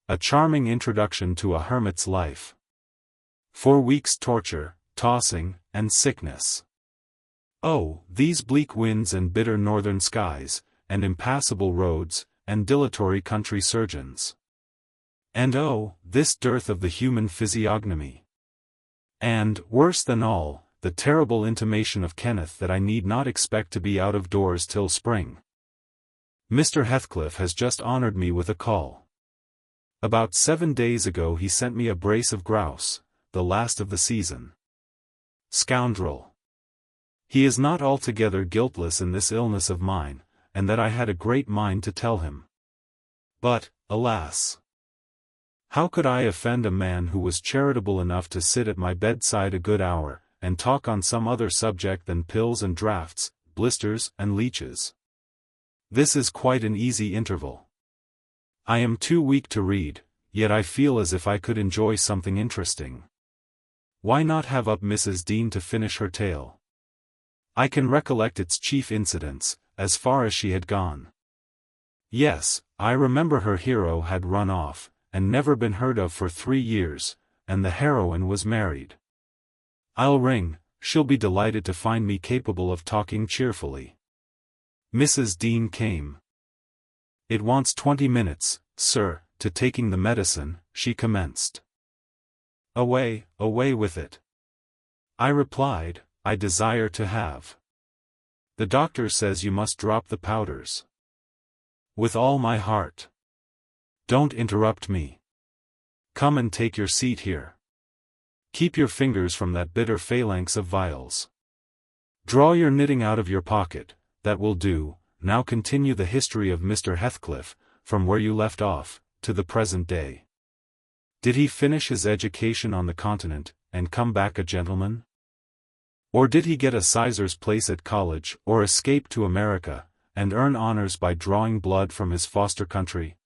A charming introduction to a hermit's life. 4 weeks' torture, tossing, and sickness. Oh, these bleak winds and bitter northern skies, and impassable roads, and dilatory country surgeons. And oh, this dearth of the human physiognomy. And, worse than all, the terrible intimation of Kenneth that I need not expect to be out of doors till spring. Mr. Heathcliff has just honored me with a call. About 7 days ago he sent me a brace of grouse, the last of the season. Scoundrel! He is not altogether guiltless in this illness of mine, and that I had a great mind to tell him. But, alas! How could I offend a man who was charitable enough to sit at my bedside a good hour, and talk on some other subject than pills and draughts, blisters and leeches? This is quite an easy interval. I am too weak to read, yet I feel as if I could enjoy something interesting. Why not have up Mrs. Dean to finish her tale? I can recollect its chief incidents, as far as she had gone. Yes, I remember her hero had run off, and never been heard of for 3 years, and the heroine was married. I'll ring, she'll be delighted to find me capable of talking cheerfully. Mrs. Dean came. It wants 20 minutes, sir, to taking the medicine, she commenced. Away, away with it. I replied, I desire to have. The doctor says you must drop the powders. With all my heart. Don't interrupt me. Come and take your seat here. Keep your fingers from that bitter phalanx of vials. Draw your knitting out of your pocket, that will do. Now continue the history of Mr. Heathcliff, from where you left off, to the present day. Did he finish his education on the continent, and come back a gentleman? Or did he get a sizar's place at college, or escape to America, and earn honors by drawing blood from his foster country?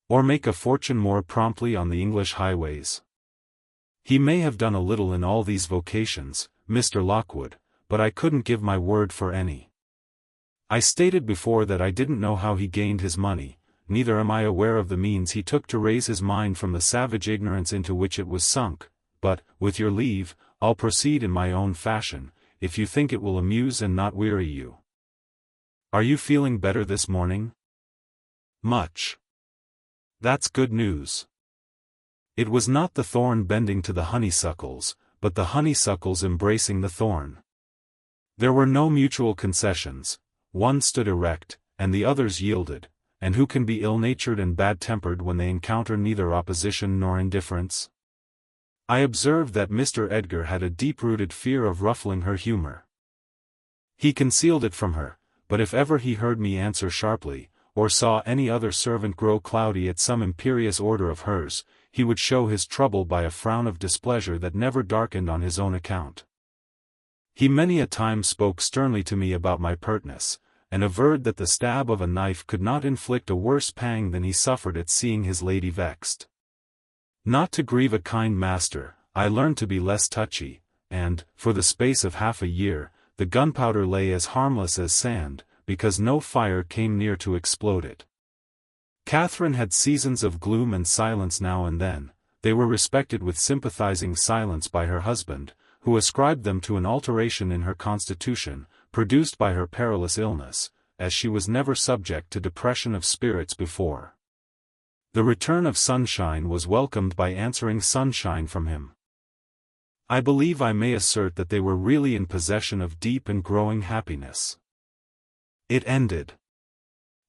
Or make a fortune more promptly on the English highways? He may have done a little in all these vocations, Mr. Lockwood, but I couldn't give my word for any. I stated before that I didn't know how he gained his money, neither am I aware of the means he took to raise his mind from the savage ignorance into which it was sunk, but, with your leave, I'll proceed in my own fashion, if you think it will amuse and not weary you. Are you feeling better this morning? Much. That's good news. It was not the thorn bending to the honeysuckles, but the honeysuckles embracing the thorn. There were no mutual concessions, one stood erect, and the others yielded, and who can be ill-natured and bad-tempered when they encounter neither opposition nor indifference? I observed that Mr. Edgar had a deep-rooted fear of ruffling her humor. He concealed it from her, but if ever he heard me answer sharply, or saw any other servant grow cloudy at some imperious order of hers, he would show his trouble by a frown of displeasure that never darkened on his own account. He many a time spoke sternly to me about my pertness, and averred that the stab of a knife could not inflict a worse pang than he suffered at seeing his lady vexed. Not to grieve a kind master, I learned to be less touchy, and, for the space of half a year, the gunpowder lay as harmless as sand, because no fire came near to explode it. Catherine had seasons of gloom and silence now and then. They were respected with sympathizing silence by her husband, who ascribed them to an alteration in her constitution, produced by her perilous illness, as she was never subject to depression of spirits before. The return of sunshine was welcomed by answering sunshine from him. I believe I may assert that they were really in possession of deep and growing happiness. It ended.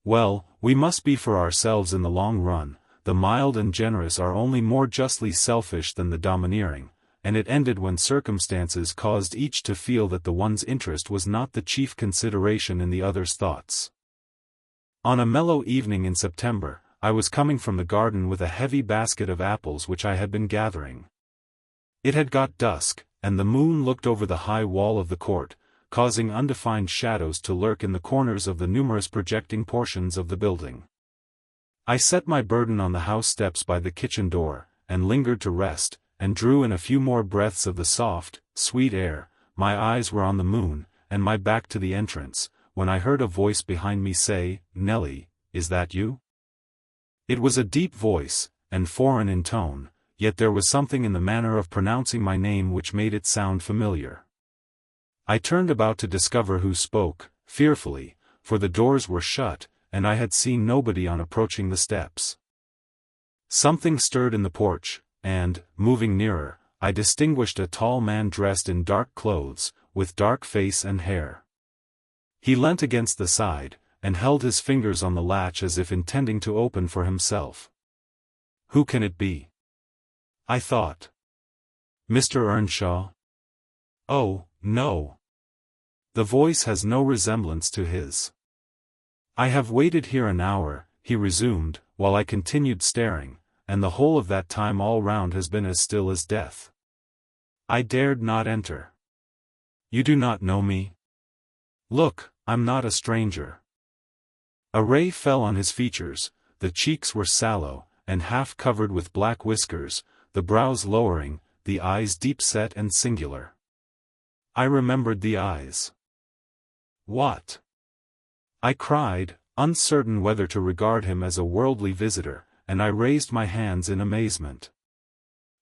Well, we must be for ourselves in the long run. The mild and generous are only more justly selfish than the domineering, and it ended when circumstances caused each to feel that the one's interest was not the chief consideration in the other's thoughts. On a mellow evening in September, I was coming from the garden with a heavy basket of apples which I had been gathering. It had got dusk, and the moon looked over the high wall of the court, causing undefined shadows to lurk in the corners of the numerous projecting portions of the building. I set my burden on the house steps by the kitchen door, and lingered to rest, and drew in a few more breaths of the soft, sweet air. My eyes were on the moon, and my back to the entrance, when I heard a voice behind me say, "Nellie, is that you?" It was a deep voice, and foreign in tone, yet there was something in the manner of pronouncing my name which made it sound familiar. I turned about to discover who spoke, fearfully, for the doors were shut, and I had seen nobody on approaching the steps. Something stirred in the porch, and, moving nearer, I distinguished a tall man dressed in dark clothes, with dark face and hair. He leant against the side, and held his fingers on the latch as if intending to open for himself. Who can it be? I thought. Mr. Earnshaw? Oh, no. The voice has no resemblance to his. I have waited here an hour, he resumed, while I continued staring, and the whole of that time all round has been as still as death. I dared not enter. You do not know me? Look, I'm not a stranger. A ray fell on his features, the cheeks were sallow, and half covered with black whiskers, the brows lowering, the eyes deep-set and singular. I remembered the eyes. What? I cried, uncertain whether to regard him as a worldly visitor, and I raised my hands in amazement.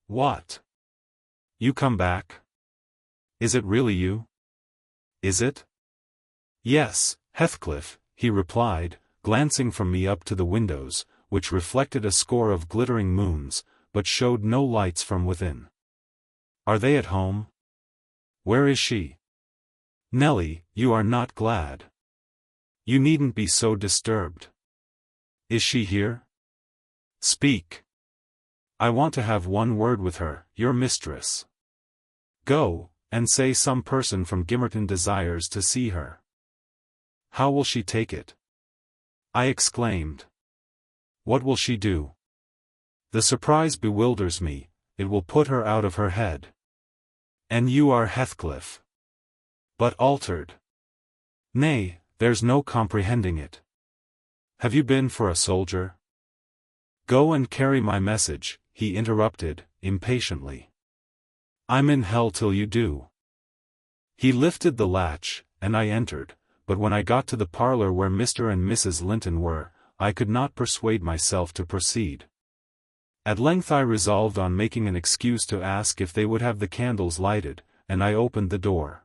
What? You come back? Is it really you? Is it? Yes, Heathcliff, he replied, glancing from me up to the windows, which reflected a score of glittering moons, but showed no lights from within. Are they at home? Where is she? Nelly, you are not glad. You needn't be so disturbed. Is she here? Speak. I want to have one word with her, your mistress. Go, and say some person from Gimmerton desires to see her. How will she take it? I exclaimed. What will she do? The surprise bewilders me, it will put her out of her head. And you are Heathcliff. But altered. Nay, there's no comprehending it. Have you been for a soldier? Go and carry my message, he interrupted, impatiently. I'm in hell till you do. He lifted the latch, and I entered, but when I got to the parlor where Mr. and Mrs. Linton were, I could not persuade myself to proceed. At length I resolved on making an excuse to ask if they would have the candles lighted, and I opened the door.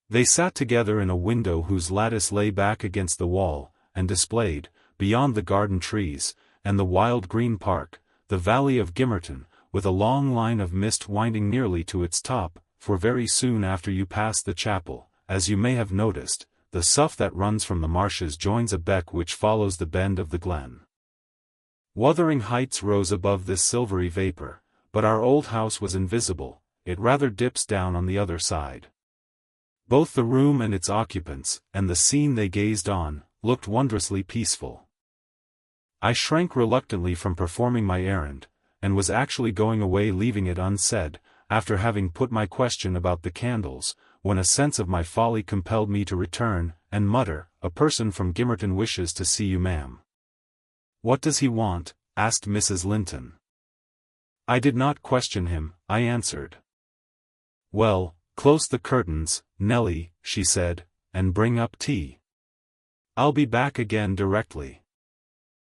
They sat together in a window whose lattice lay back against the wall, and displayed, beyond the garden trees, and the wild green park, the valley of Gimmerton, with a long line of mist winding nearly to its top, for very soon after you pass the chapel, as you may have noticed, the sough that runs from the marshes joins a beck which follows the bend of the glen. Wuthering Heights rose above this silvery vapor, but our old house was invisible, it rather dips down on the other side. Both the room and its occupants, and the scene they gazed on, looked wondrously peaceful. I shrank reluctantly from performing my errand, and was actually going away leaving it unsaid, after having put my question about the candles, when a sense of my folly compelled me to return, and mutter, "A person from Gimmerton wishes to see you, ma'am." "What does he want?" asked Mrs. Linton. I did not question him, I answered. "Well, close the curtains, Nelly," she said, "and bring up tea. I'll be back again directly."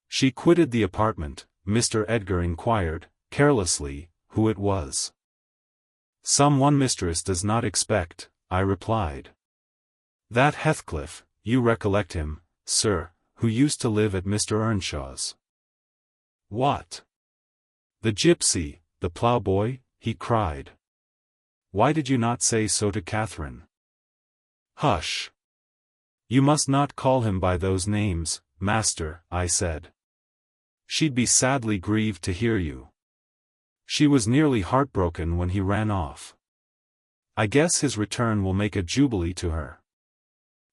She quitted the apartment. Mr. Edgar inquired, carelessly, who it was. "Some one mistress does not expect," I replied. "That Heathcliff, you recollect him, sir, who used to live at Mr. Earnshaw's." "What? The gypsy, the ploughboy?" he cried. "Why did you not say so to Catherine?" "Hush! You must not call him by those names, master," I said. "She'd be sadly grieved to hear you. She was nearly heartbroken when he ran off. I guess his return will make a jubilee to her."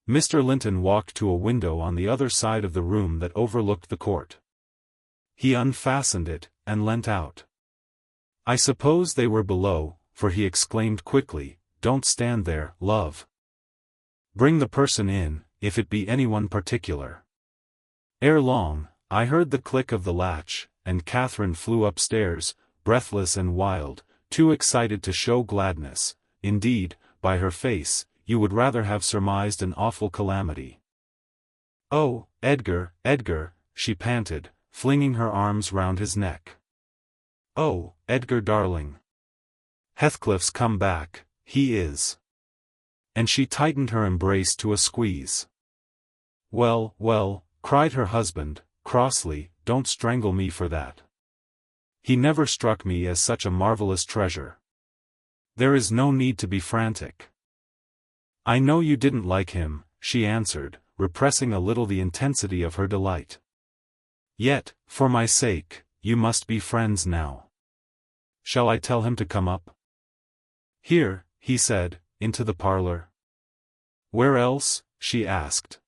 Mr. Linton walked to a window on the other side of the room that overlooked the court. He unfastened it, and leant out. I suppose they were below, for he exclaimed quickly, "Don't stand there, love. Bring the person in, if it be anyone particular." Ere long, I heard the click of the latch, and Catherine flew upstairs, breathless and wild, too excited to show gladness. Indeed, by her face, you would rather have surmised an awful calamity. "Oh, Edgar, Edgar," she panted, flinging her arms round his neck. "Oh, Edgar darling. Heathcliff's come back, he is." And she tightened her embrace to a squeeze. "Well, well," cried her husband, crossly, "don't strangle me for that. He never struck me as such a marvelous treasure. There is no need to be frantic." "I know you didn't like him," she answered, repressing a little the intensity of her delight. "Yet, for my sake, you must be friends now. Shall I tell him to come up?" "Here," he said, "into the parlor." "Where else?" she asked.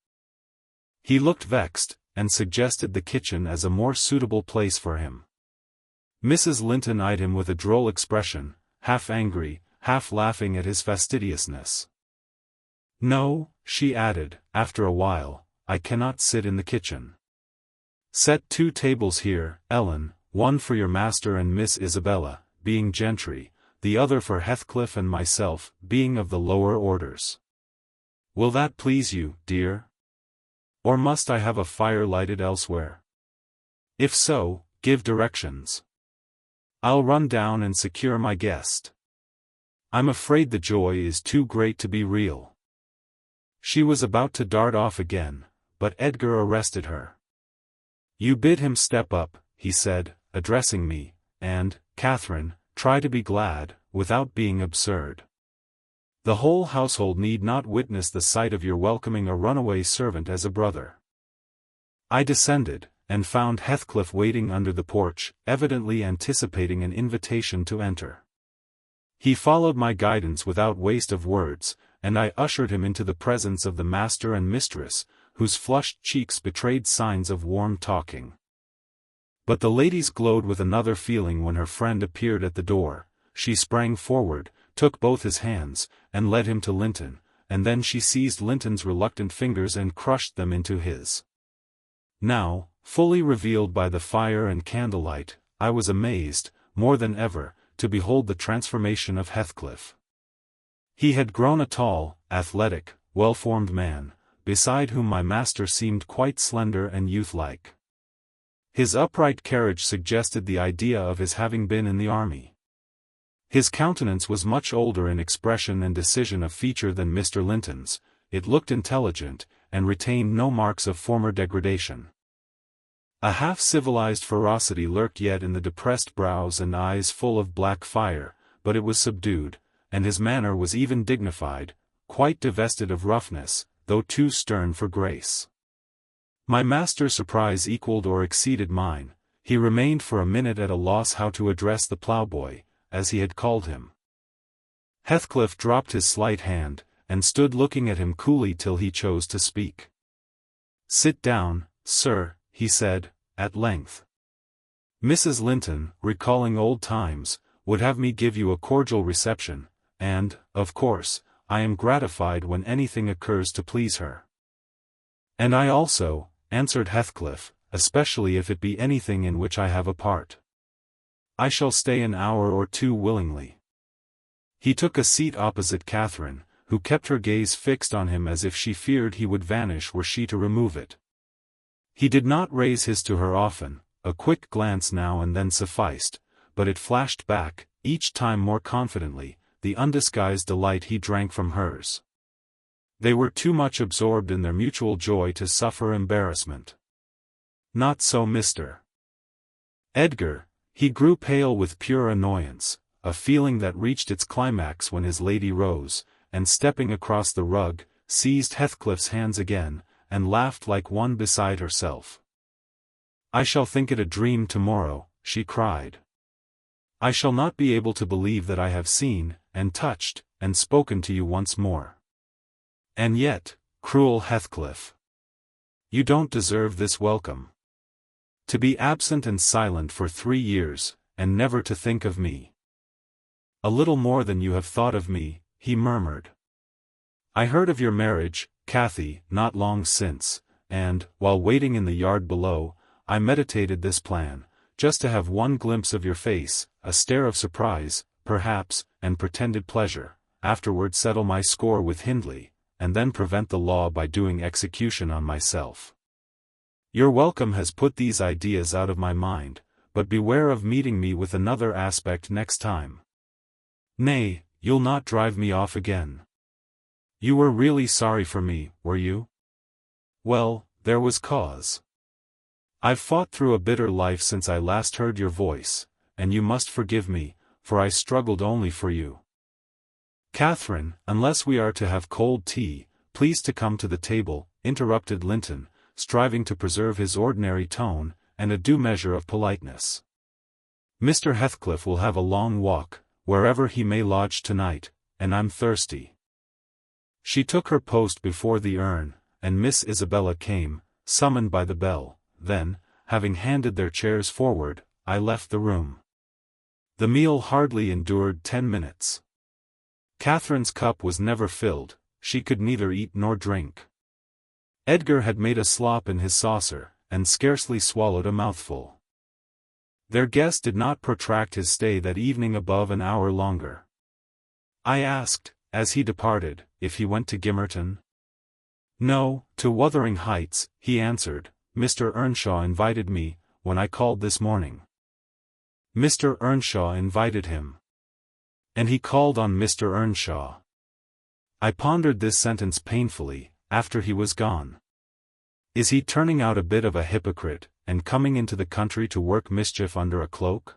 He looked vexed, and suggested the kitchen as a more suitable place for him. Mrs. Linton eyed him with a droll expression, half angry, half laughing at his fastidiousness. "No," she added, after a while, "I cannot sit in the kitchen. Set 2 tables here, Ellen, one for your master and Miss Isabella, being gentry, the other for Heathcliff and myself, being of the lower orders. Will that please you, dear? Or must I have a fire lighted elsewhere? If so, give directions. I'll run down and secure my guest. I'm afraid the joy is too great to be real." She was about to dart off again, but Edgar arrested her. "You bid him step up," he said, addressing me, "and, Catherine, try to be glad, without being absurd. The whole household need not witness the sight of your welcoming a runaway servant as a brother." I descended, and found Heathcliff waiting under the porch, evidently anticipating an invitation to enter. He followed my guidance without waste of words, and I ushered him into the presence of the master and mistress, whose flushed cheeks betrayed signs of warm talking. But the ladies glowed with another feeling when her friend appeared at the door. She sprang forward, took both his hands, and led him to Linton, and then she seized Linton's reluctant fingers and crushed them into his. Now, fully revealed by the fire and candlelight, I was amazed, more than ever, to behold the transformation of Heathcliff. He had grown a tall, athletic, well-formed man, beside whom my master seemed quite slender and youth-like. His upright carriage suggested the idea of his having been in the army. His countenance was much older in expression and decision of feature than Mr. Linton's. It looked intelligent, and retained no marks of former degradation. A half-civilized ferocity lurked yet in the depressed brows and eyes full of black fire, but it was subdued, and his manner was even dignified, quite divested of roughness, though too stern for grace. My master's surprise equaled or exceeded mine. He remained for a minute at a loss how to address the ploughboy, as he had called him. Heathcliff dropped his slight hand, and stood looking at him coolly till he chose to speak. "Sit down, sir," he said, at length. "Mrs. Linton, recalling old times, would have me give you a cordial reception, and, of course, I am gratified when anything occurs to please her." "And I also," answered Heathcliff, "especially if it be anything in which I have a part. I shall stay an hour or 2 willingly." He took a seat opposite Catherine, who kept her gaze fixed on him as if she feared he would vanish were she to remove it. He did not raise his to her often, a quick glance now and then sufficed, but it flashed back, each time more confidently, the undisguised delight he drank from hers. They were too much absorbed in their mutual joy to suffer embarrassment. Not so Mr. Edgar. He grew pale with pure annoyance, a feeling that reached its climax when his lady rose, and stepping across the rug, seized Heathcliff's hands again, and laughed like one beside herself. "I shall think it a dream tomorrow," she cried. "I shall not be able to believe that I have seen, and touched, and spoken to you once more. And yet, cruel Heathcliff, you don't deserve this welcome. To be absent and silent for 3 years, and never to think of me." "A little more than you have thought of me," he murmured. "I heard of your marriage, Cathy, not long since, and, while waiting in the yard below, I meditated this plan, just to have one glimpse of your face, a stare of surprise, perhaps, and pretended pleasure, afterward settle my score with Hindley, and then prevent the law by doing execution on myself. Your welcome has put these ideas out of my mind, but beware of meeting me with another aspect next time. Nay, you'll not drive me off again. You were really sorry for me, were you? Well, there was cause. I've fought through a bitter life since I last heard your voice, and you must forgive me, for I struggled only for you. Catherine, unless we are to have cold tea, please to come to the table, interrupted Linton, striving to preserve his ordinary tone, and a due measure of politeness. Mr. Heathcliff will have a long walk, wherever he may lodge tonight, and I'm thirsty. She took her post before the urn, and Miss Isabella came, summoned by the bell. Then, having handed their chairs forward, I left the room. The meal hardly endured 10 minutes. Catherine's cup was never filled, she could neither eat nor drink. Edgar had made a slop in his saucer, and scarcely swallowed a mouthful. Their guest did not protract his stay that evening above an hour longer. I asked, as he departed, if he went to Gimmerton. No, to Wuthering Heights, he answered. Mr. Earnshaw invited me, when I called this morning. Mr. Earnshaw invited him. And he called on Mr. Earnshaw. I pondered this sentence painfully, after he was gone. Is he turning out a bit of a hypocrite, and coming into the country to work mischief under a cloak?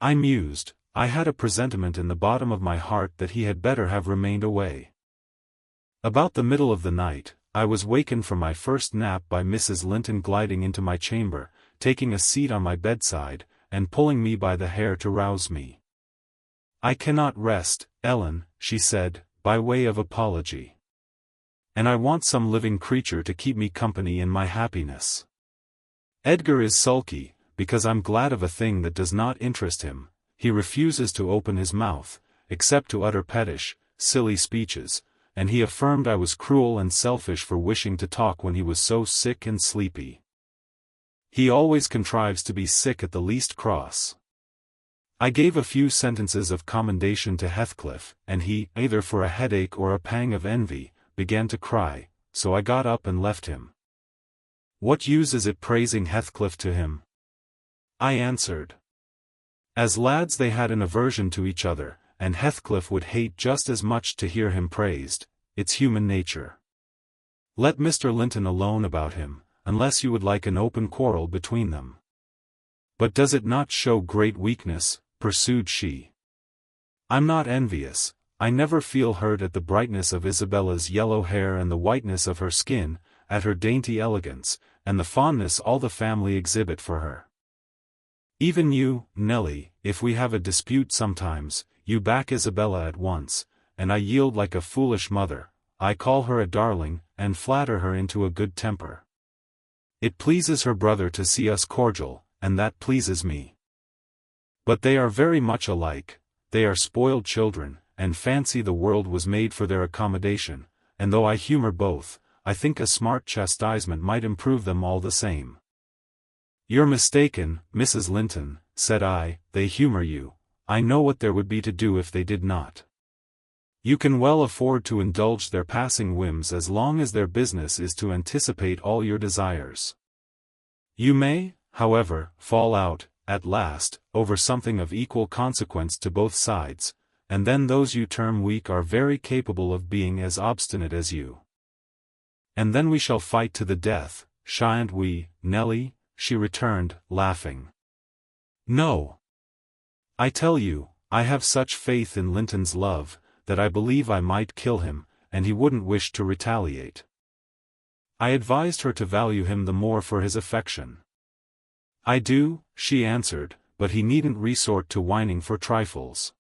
I mused. I had a presentiment in the bottom of my heart that he had better have remained away. About the middle of the night, I was wakened from my first nap by Mrs. Linton gliding into my chamber, taking a seat on my bedside, and pulling me by the hair to rouse me. I cannot rest, Ellen, she said, by way of apology. And I want some living creature to keep me company in my happiness. Edgar is sulky, because I'm glad of a thing that does not interest him. He refuses to open his mouth, except to utter pettish, silly speeches, and he affirmed I was cruel and selfish for wishing to talk when he was so sick and sleepy. He always contrives to be sick at the least cross. I gave a few sentences of commendation to Heathcliff, and he, either for a headache or a pang of envy, began to cry, so I got up and left him. What use is it praising Heathcliff to him? I answered. As lads they had an aversion to each other, and Heathcliff would hate just as much to hear him praised. It's human nature. Let Mr. Linton alone about him, unless you would like an open quarrel between them. But does it not show great weakness, pursued she. I'm not envious, I never feel hurt at the brightness of Isabella's yellow hair and the whiteness of her skin, at her dainty elegance, and the fondness all the family exhibit for her. Even you, Nelly, if we have a dispute sometimes, you back Isabella at once, and I yield like a foolish mother. I call her a darling, and flatter her into a good temper. It pleases her brother to see us cordial, and that pleases me. But they are very much alike, they are spoiled children, and fancy the world was made for their accommodation, and though I humor both, I think a smart chastisement might improve them all the same. You're mistaken, Mrs. Linton, said I, they humor you. I know what there would be to do if they did not. You can well afford to indulge their passing whims as long as their business is to anticipate all your desires. You may, however, fall out, at last, over something of equal consequence to both sides, and then those you term weak are very capable of being as obstinate as you. And then we shall fight to the death, shan't we, Nelly? She returned, laughing. No. I tell you, I have such faith in Linton's love, that I believe I might kill him, and he wouldn't wish to retaliate. I advised her to value him the more for his affection. I do, she answered, but he needn't resort to whining for trifles.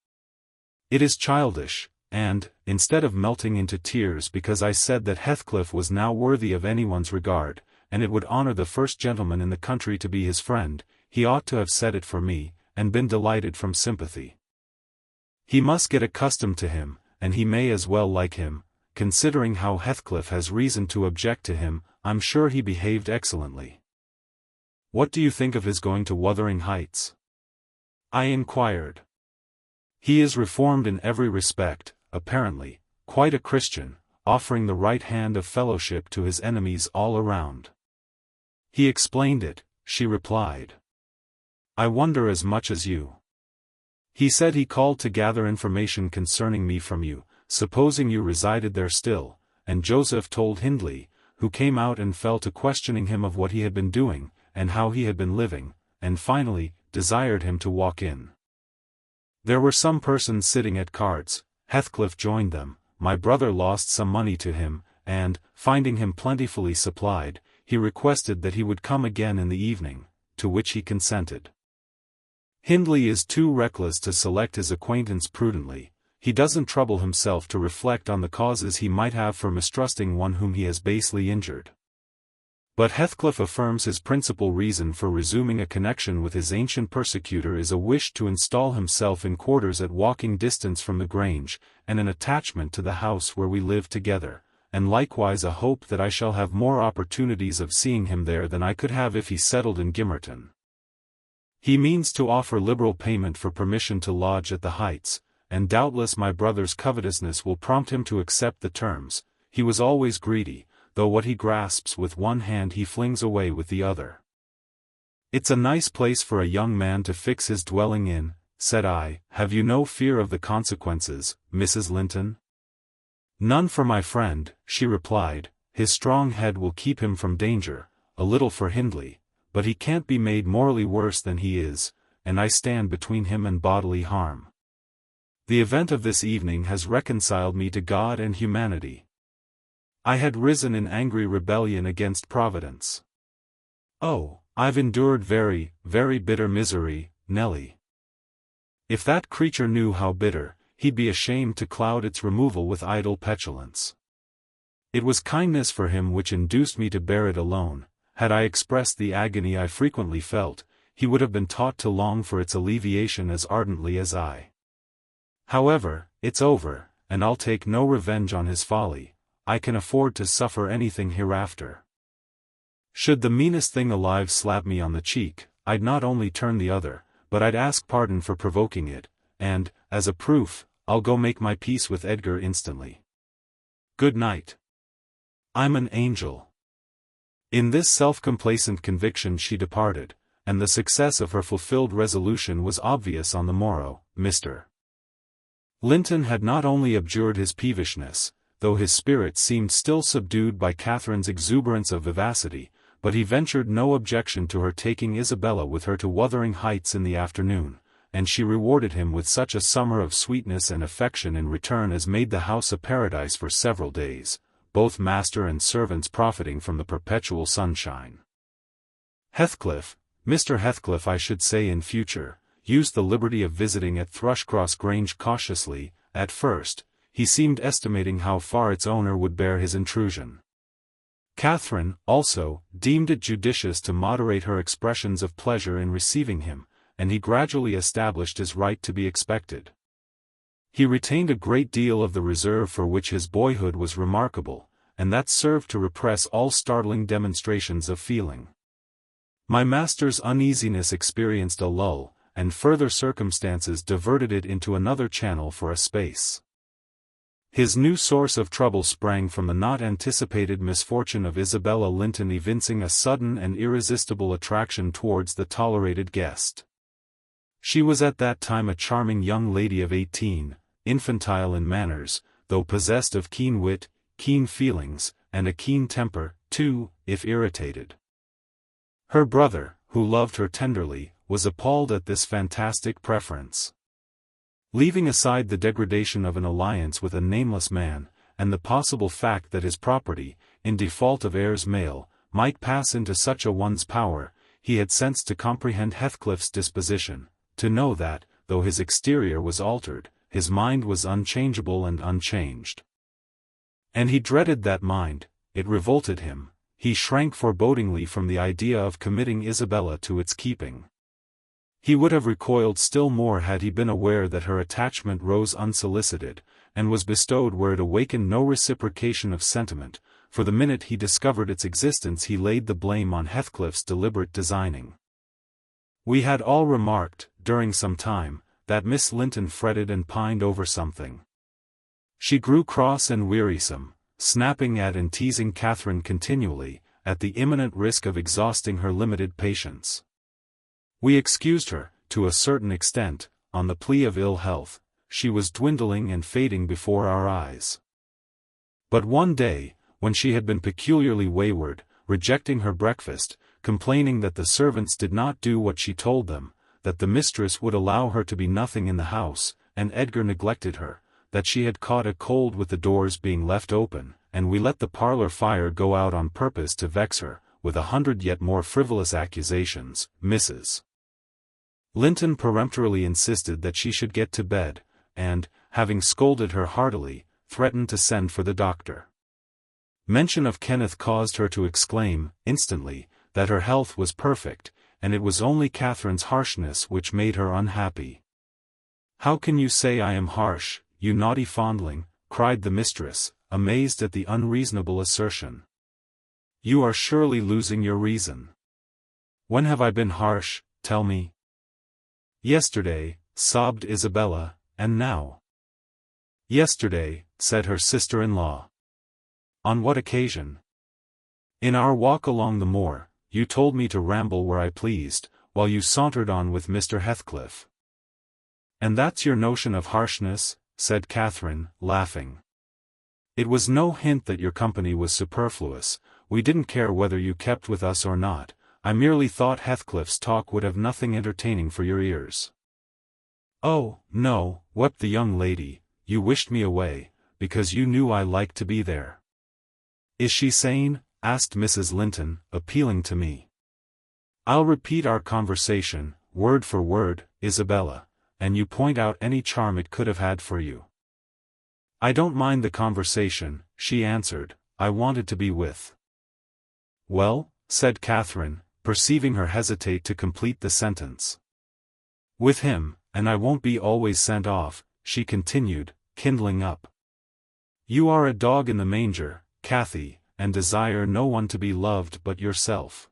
It is childish, and, instead of melting into tears because I said that Heathcliff was now worthy of anyone's regard, and it would honor the first gentleman in the country to be his friend, he ought to have said it for me, and been delighted from sympathy. He must get accustomed to him, and he may as well like him. Considering how Heathcliff has reason to object to him, I'm sure he behaved excellently. What do you think of his going to Wuthering Heights? I inquired. He is reformed in every respect, apparently, quite a Christian, offering the right hand of fellowship to his enemies all around. He explained it, she replied. I wonder as much as you. He said he called to gather information concerning me from you, supposing you resided there still, and Joseph told Hindley, who came out and fell to questioning him of what he had been doing, and how he had been living, and finally, desired him to walk in. There were some persons sitting at cards. Heathcliff joined them. My brother lost some money to him, and, finding him plentifully supplied, he requested that he would come again in the evening, to which he consented. Hindley is too reckless to select his acquaintance prudently. He doesn't trouble himself to reflect on the causes he might have for mistrusting one whom he has basely injured. But Heathcliff affirms his principal reason for resuming a connection with his ancient persecutor is a wish to install himself in quarters at walking distance from the Grange, and an attachment to the house where we live together, and likewise a hope that I shall have more opportunities of seeing him there than I could have if he settled in Gimmerton. He means to offer liberal payment for permission to lodge at the Heights, and doubtless my brother's covetousness will prompt him to accept the terms. He was always greedy, though what he grasps with one hand he flings away with the other. It's a nice place for a young man to fix his dwelling in, said I. Have you no fear of the consequences, Mrs. Linton? None for my friend, she replied. His strong head will keep him from danger, a little for Hindley, but he can't be made morally worse than he is, and I stand between him and bodily harm. The event of this evening has reconciled me to God and humanity. I had risen in angry rebellion against Providence. Oh, I've endured very, very bitter misery, Nelly. If that creature knew how bitter, he'd be ashamed to cloud its removal with idle petulance. It was kindness for him which induced me to bear it alone. Had I expressed the agony I frequently felt, he would have been taught to long for its alleviation as ardently as I. However, it's over, and I'll take no revenge on his folly. I can afford to suffer anything hereafter. Should the meanest thing alive slap me on the cheek, I'd not only turn the other, but I'd ask pardon for provoking it, and, as a proof, I'll go make my peace with Edgar instantly. Good night. I'm an angel. In this self-complacent conviction she departed, and the success of her fulfilled resolution was obvious on the morrow. Mr. Linton had not only abjured his peevishness, though his spirit seemed still subdued by Catherine's exuberance of vivacity, but he ventured no objection to her taking Isabella with her to Wuthering Heights in the afternoon, and she rewarded him with such a summer of sweetness and affection in return as made the house a paradise for several days, both master and servants profiting from the perpetual sunshine. Heathcliff, Mr. Heathcliff I should say in future, used the liberty of visiting at Thrushcross Grange cautiously. At first, he seemed estimating how far its owner would bear his intrusion. Catherine, also, deemed it judicious to moderate her expressions of pleasure in receiving him, and he gradually established his right to be expected. He retained a great deal of the reserve for which his boyhood was remarkable, and that served to repress all startling demonstrations of feeling. My master's uneasiness experienced a lull, and further circumstances diverted it into another channel for a space. His new source of trouble sprang from the not anticipated misfortune of Isabella Linton evincing a sudden and irresistible attraction towards the tolerated guest. She was at that time a charming young lady of 18, infantile in manners, though possessed of keen wit, keen feelings, and a keen temper, too, if irritated. Her brother, who loved her tenderly, was appalled at this fantastic preference. Leaving aside the degradation of an alliance with a nameless man, and the possible fact that his property, in default of heirs male, might pass into such a one's power, he had sense to comprehend Heathcliff's disposition, to know that, though his exterior was altered, his mind was unchangeable and unchanged. And he dreaded that mind, it revolted him, he shrank forebodingly from the idea of committing Isabella to its keeping. He would have recoiled still more had he been aware that her attachment rose unsolicited, and was bestowed where it awakened no reciprocation of sentiment, for the minute he discovered its existence he laid the blame on Heathcliff's deliberate designing. We had all remarked, during some time, that Miss Linton fretted and pined over something. She grew cross and wearisome, snapping at and teasing Catherine continually, at the imminent risk of exhausting her limited patience. We excused her, to a certain extent, on the plea of ill health. She was dwindling and fading before our eyes. But one day, when she had been peculiarly wayward, rejecting her breakfast, complaining that the servants did not do what she told them, that the mistress would allow her to be nothing in the house, and Edgar neglected her, that she had caught a cold with the doors being left open, and we let the parlor fire go out on purpose to vex her, with 100 yet more frivolous accusations, Mrs. Linton peremptorily insisted that she should get to bed, and, having scolded her heartily, threatened to send for the doctor. Mention of Kenneth caused her to exclaim, instantly, that her health was perfect, and it was only Catherine's harshness which made her unhappy. "How can you say I am harsh, you naughty fondling?" cried the mistress, amazed at the unreasonable assertion. "You are surely losing your reason. When have I been harsh, tell me?" "Yesterday," sobbed Isabella, "and now?" "Yesterday," said her sister-in-law. "On what occasion?" "In our walk along the moor. You told me to ramble where I pleased, while you sauntered on with Mr. Heathcliff." "And that's your notion of harshness?" said Catherine, laughing. "It was no hint that your company was superfluous. We didn't care whether you kept with us or not. I merely thought Heathcliff's talk would have nothing entertaining for your ears." "Oh, no," wept the young lady, "you wished me away, because you knew I liked to be there." "Is she sane?" asked Mrs. Linton, appealing to me. "I'll repeat our conversation, word for word, Isabella, and you point out any charm it could have had for you." "I don't mind the conversation," she answered, "I wanted to be with—" "Well," said Catherine, perceiving her hesitate to complete the sentence. "With him, and I won't be always sent off," she continued, kindling up. "You are a dog in the manger, Cathy, and desire no one to be loved but yourself."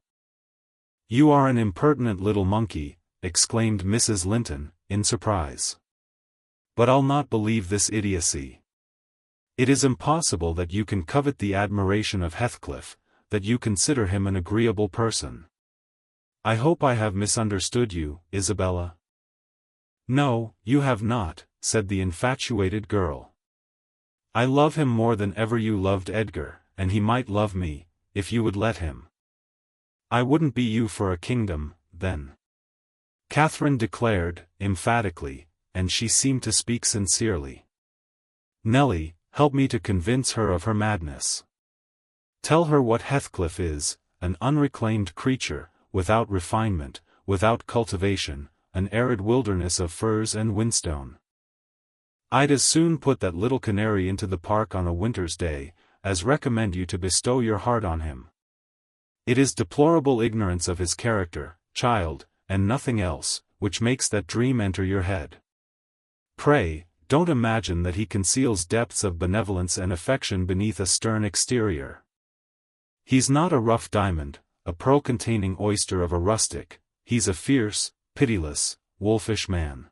"You are an impertinent little monkey," exclaimed Mrs. Linton, in surprise. "But I'll not believe this idiocy. It is impossible that you can covet the admiration of Heathcliff, that you consider him an agreeable person. I hope I have misunderstood you, Isabella." "No, you have not," said the infatuated girl. "I love him more than ever you loved Edgar, and he might love me, if you would let him." "I wouldn't be you for a kingdom, then," Catherine declared, emphatically, and she seemed to speak sincerely. "Nellie, help me to convince her of her madness. Tell her what Heathcliff is, an unreclaimed creature, without refinement, without cultivation, an arid wilderness of firs and whinstone. I'd as soon put that little canary into the park on a winter's day, as recommend you to bestow your heart on him. It is deplorable ignorance of his character, child, and nothing else, which makes that dream enter your head. Pray, don't imagine that he conceals depths of benevolence and affection beneath a stern exterior. He's not a rough diamond, a pearl-containing oyster of a rustic, he's a fierce, pitiless, wolfish man.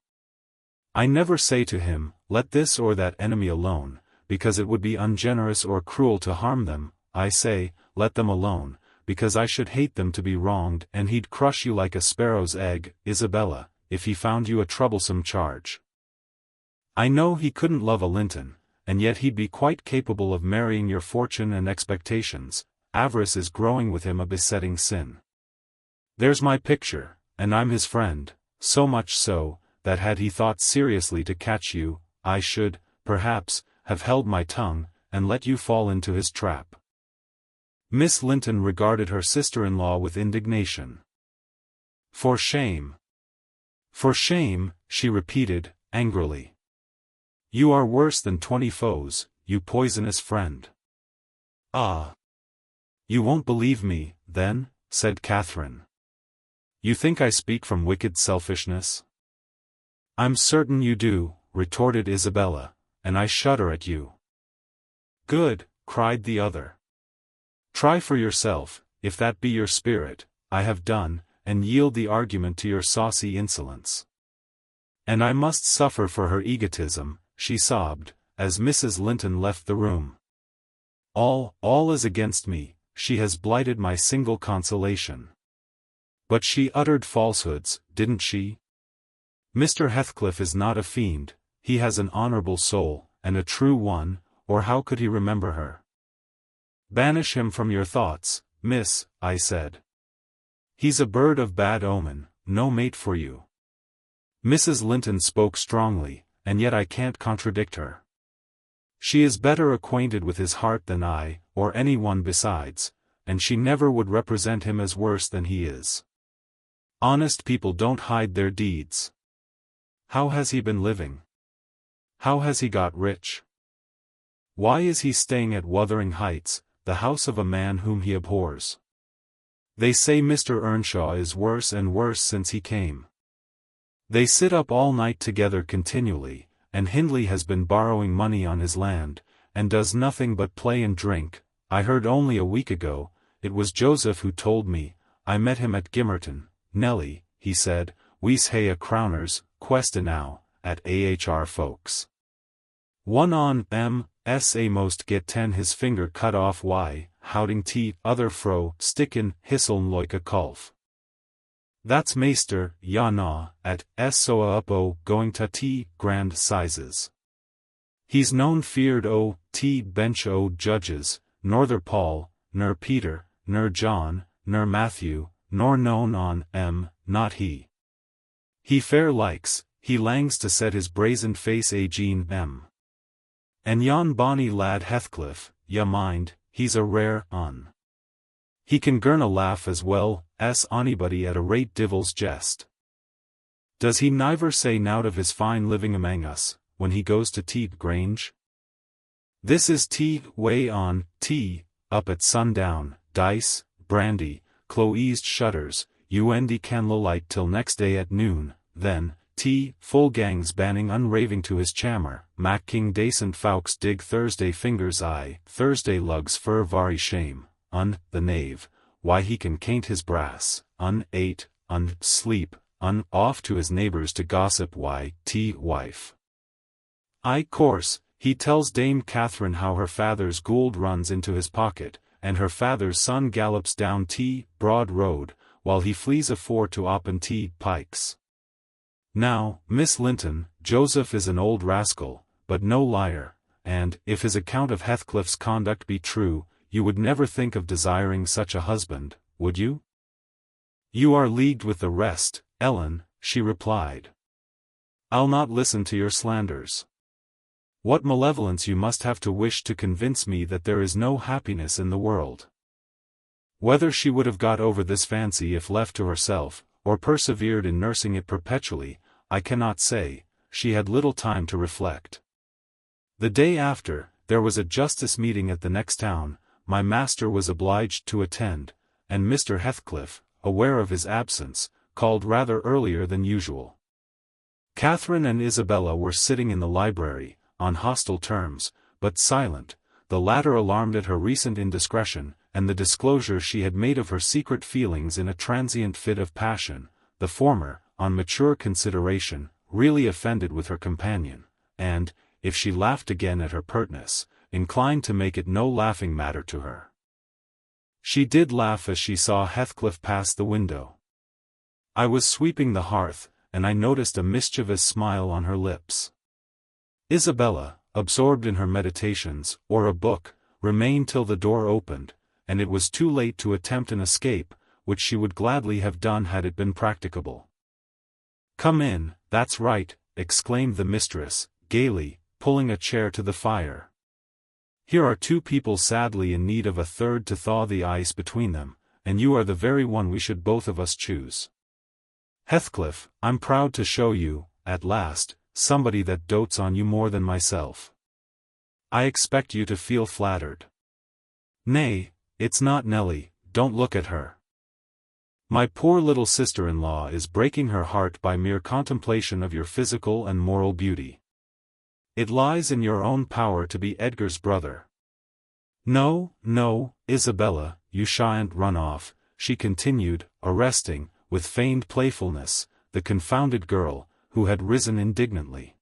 I never say to him, let this or that enemy alone, because it would be ungenerous or cruel to harm them. I say, let them alone, because I should hate them to be wronged, and he'd crush you like a sparrow's egg, Isabella, if he found you a troublesome charge. I know he couldn't love a Linton, and yet he'd be quite capable of marrying your fortune and expectations. Avarice is growing with him a besetting sin. There's my picture, and I'm his friend, so much so, that had he thought seriously to catch you, I should, perhaps, have held my tongue, and let you fall into his trap." Miss Linton regarded her sister-in-law with indignation. "For shame! For shame!" she repeated, angrily. "You are worse than 20 foes, you poisonous friend." "Ah! You won't believe me, then?" said Catherine. "You think I speak from wicked selfishness?" "I'm certain you do," retorted Isabella, "and I shudder at you." "Good," cried the other. "Try for yourself, if that be your spirit. I have done, and yield the argument to your saucy insolence. And I must suffer for her egotism," she sobbed, as Mrs. Linton left the room. All is against me, she has blighted my single consolation. But she uttered falsehoods, didn't she? Mr. Heathcliff is not a fiend, he has an honorable soul, and a true one, or how could he remember her? Banish him from your thoughts, miss, I said. He's a bird of bad omen, no mate for you. Mrs. Linton spoke strongly, and yet I can't contradict her. She is better acquainted with his heart than I, or any one besides, and she never would represent him as worse than he is. Honest people don't hide their deeds. How has he been living? How has he got rich? Why is he staying at Wuthering Heights, the house of a man whom he abhors? They say Mr. Earnshaw is worse and worse since he came. They sit up all night together continually, and Hindley has been borrowing money on his land, and does nothing but play and drink. I heard only a week ago, it was Joseph who told me, I met him at Gimmerton. Nelly, he said, we's hae a crowners, quest enow, at AHR folks. One on M.S.A. most get 10 his finger cut off why, houding tea, other fro, stickin, hisseln like a calf. That's Meester, ja na, at S.O.A. uppo, going to tea, grand sizes. He's known feared o, tea bench o judges, norther Paul, ner Peter, ner John, ner Matthew, nor known on not he. He fair likes, he langs to set his brazen face ageen And yon bonny lad Heathcliff, ya mind, he's a rare un. He can girn a laugh as well as onybody at a rate divil's jest. Does he niver say nowt of his fine living amang us, when he goes to Teat Grange? This is tea way on, tea, up at sundown, dice, brandy, closed shutters, und candlelight till next day at noon, then, tea, full gangs banning unraving to his chammer, Mac King dacent fowks dig Thursday fingers Thursday lugs fur vary shame, the knave, why he can caint his brass, ate, sleep, off to his neighbors to gossip why, tea wife. Course, he tells Dame Catherine how her father's gould runs into his pocket, and her father's son gallops down T. Broad Road, while he flees afore to open T. Pikes. Now, Miss Linton, Joseph is an old rascal, but no liar, and, if his account of Heathcliff's conduct be true, you would never think of desiring such a husband, would you? You are leagued with the rest, Ellen, she replied. I'll not listen to your slanders. What malevolence you must have to wish to convince me that there is no happiness in the world. Whether she would have got over this fancy if left to herself, or persevered in nursing it perpetually, I cannot say. She had little time to reflect. The day after, there was a justice meeting at the next town. My master was obliged to attend, and Mr. Heathcliff, aware of his absence, called rather earlier than usual. Catherine and Isabella were sitting in the library, on hostile terms, but silent, the latter alarmed at her recent indiscretion, and the disclosure she had made of her secret feelings in a transient fit of passion, the former, on mature consideration, really offended with her companion, and, if she laughed again at her pertness, inclined to make it no laughing matter to her. She did laugh as she saw Heathcliff pass the window. I was sweeping the hearth, and I noticed a mischievous smile on her lips. Isabella, absorbed in her meditations, or a book, remained till the door opened, and it was too late to attempt an escape, which she would gladly have done had it been practicable. Come in, that's right, exclaimed the mistress, gaily, pulling a chair to the fire. Here are two people sadly in need of a third to thaw the ice between them, and you are the very one we should both of us choose. Heathcliff, I'm proud to show you, at last, somebody that dotes on you more than myself. I expect you to feel flattered. Nay, it's not Nelly, don't look at her. My poor little sister-in-law is breaking her heart by mere contemplation of your physical and moral beauty. It lies in your own power to be Edgar's brother. No, no, Isabella, you shan't run off, she continued, arresting, with feigned playfulness, the confounded girl, who had risen indignantly.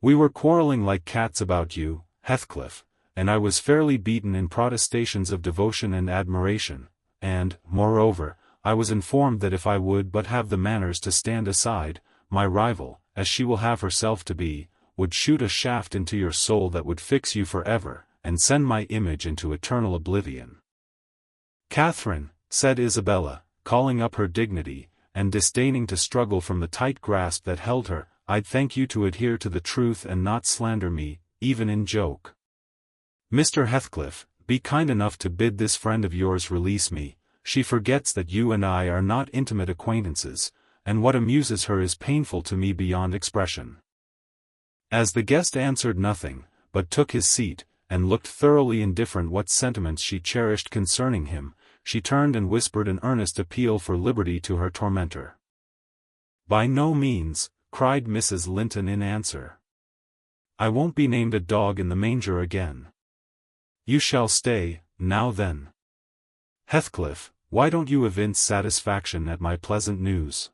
We were quarreling like cats about you, Heathcliff, and I was fairly beaten in protestations of devotion and admiration, and, moreover, I was informed that if I would but have the manners to stand aside, my rival, as she will have herself to be, would shoot a shaft into your soul that would fix you forever, and send my image into eternal oblivion." "Catherine," said Isabella, calling up her dignity, and disdaining to struggle from the tight grasp that held her, "I'd thank you to adhere to the truth and not slander me, even in joke. Mr. Heathcliff, be kind enough to bid this friend of yours release me. She forgets that you and I are not intimate acquaintances, and what amuses her is painful to me beyond expression." As the guest answered nothing, but took his seat, and looked thoroughly indifferent what sentiments she cherished concerning him, she turned and whispered an earnest appeal for liberty to her tormentor. "By no means," cried Mrs. Linton in answer. "I won't be named a dog in the manger again. You shall stay, now then. Heathcliff, why don't you evince satisfaction at my pleasant news?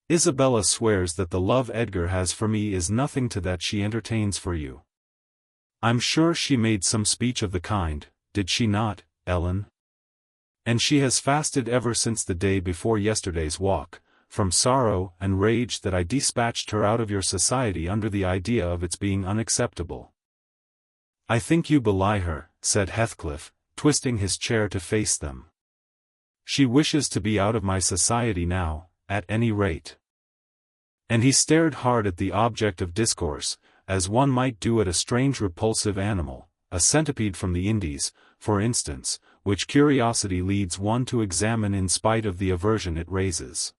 Isabella swears that the love Edgar has for me is nothing to that she entertains for you. I'm sure she made some speech of the kind, did she not, Ellen? And she has fasted ever since the day before yesterday's walk, from sorrow and rage that I dispatched her out of your society under the idea of its being unacceptable." "I think you belie her," said Heathcliff, twisting his chair to face them. "She wishes to be out of my society now, at any rate." And he stared hard at the object of discourse, as one might do at a strange repulsive animal, a centipede from the Indies, for instance, which curiosity leads one to examine in spite of the aversion it raises.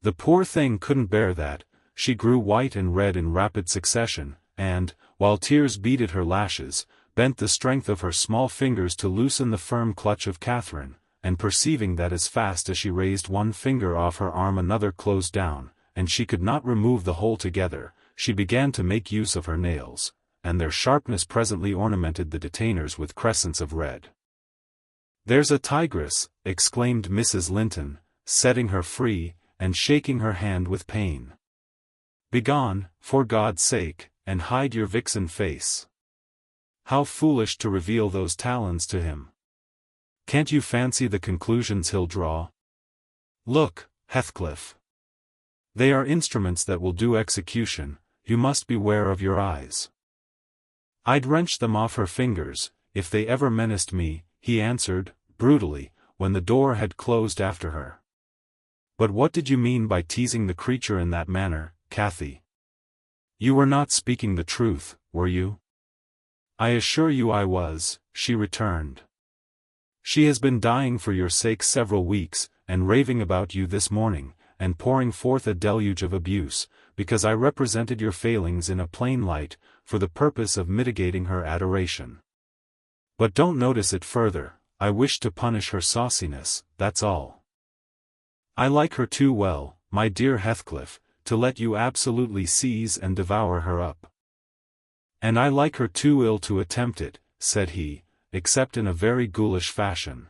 The poor thing couldn't bear that. She grew white and red in rapid succession, and, while tears beaded her lashes, bent the strength of her small fingers to loosen the firm clutch of Catherine, and perceiving that as fast as she raised one finger off her arm another closed down, and she could not remove the whole together, she began to make use of her nails, and their sharpness presently ornamented the detainers with crescents of red. "There's a tigress," exclaimed Mrs. Linton, setting her free, and shaking her hand with pain. "Begone, for God's sake, and hide your vixen face. How foolish to reveal those talons to him. Can't you fancy the conclusions he'll draw? Look, Heathcliff. They are instruments that will do execution. You must beware of your eyes." "I'd wrench them off her fingers, if they ever menaced me," he answered, brutally, when the door had closed after her. "But what did you mean by teasing the creature in that manner, Cathy? You were not speaking the truth, were you?" "I assure you I was," she returned. "She has been dying for your sake several weeks, and raving about you this morning, and pouring forth a deluge of abuse, because I represented your failings in a plain light, for the purpose of mitigating her adoration. But don't notice it further. I wish to punish her sauciness, that's all. I like her too well, my dear Heathcliff, to let you absolutely seize and devour her up. And I like her too ill to attempt it," said he, "except in a very ghoulish fashion.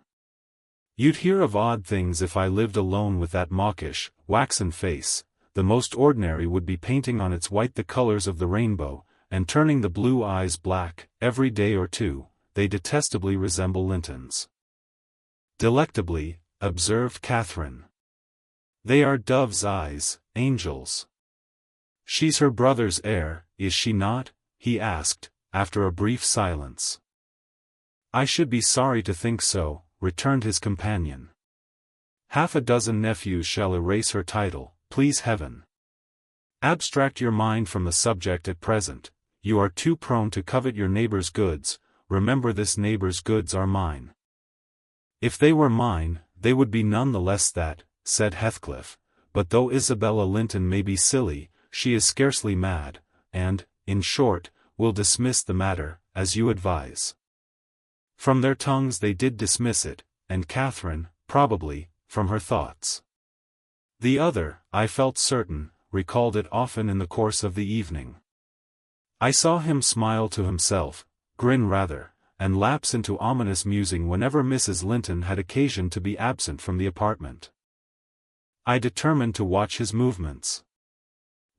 You'd hear of odd things if I lived alone with that mawkish, waxen face. The most ordinary would be painting on its white the colors of the rainbow, and turning the blue eyes black. Every day or two, they detestably resemble Linton's." "Delectably," observed Catherine. "They are dove's eyes, angels." "She's her brother's heir, is she not?" he asked, after a brief silence. "I should be sorry to think so," returned his companion. "Half a dozen nephews shall erase her title, please heaven. Abstract your mind from the subject at present. You are too prone to covet your neighbor's goods. Remember, this neighbor's goods are mine." "If they were mine, they would be none the less that," said Heathcliff. "But though Isabella Linton may be silly, she is scarcely mad, and, in short, will dismiss the matter, as you advise." From their tongues they did dismiss it, and Catherine, probably, from her thoughts. The other, I felt certain, recalled it often in the course of the evening. I saw him smile to himself, grin rather, and lapse into ominous musing whenever Mrs. Linton had occasion to be absent from the apartment. I determined to watch his movements.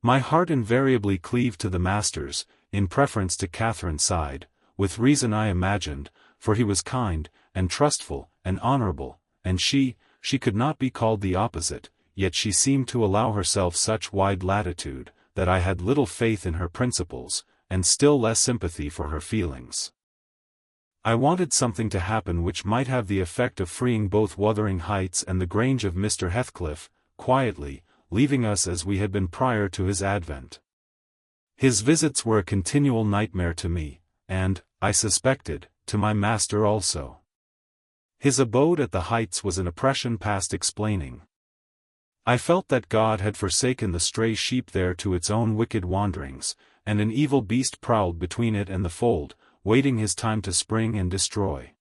My heart invariably cleaved to the master's, in preference to Catherine's side, with reason I imagined, for he was kind, and trustful, and honorable, and she she could not be called the opposite, yet she seemed to allow herself such wide latitude, that I had little faith in her principles, and still less sympathy for her feelings. I wanted something to happen which might have the effect of freeing both Wuthering Heights and the Grange of Mr. Heathcliff, quietly, leaving us as we had been prior to his advent. His visits were a continual nightmare to me, and, I suspected, to my master also. His abode at the Heights was an oppression past explaining. I felt that God had forsaken the stray sheep there to its own wicked wanderings, and an evil beast prowled between it and the fold, waiting his time to spring and destroy.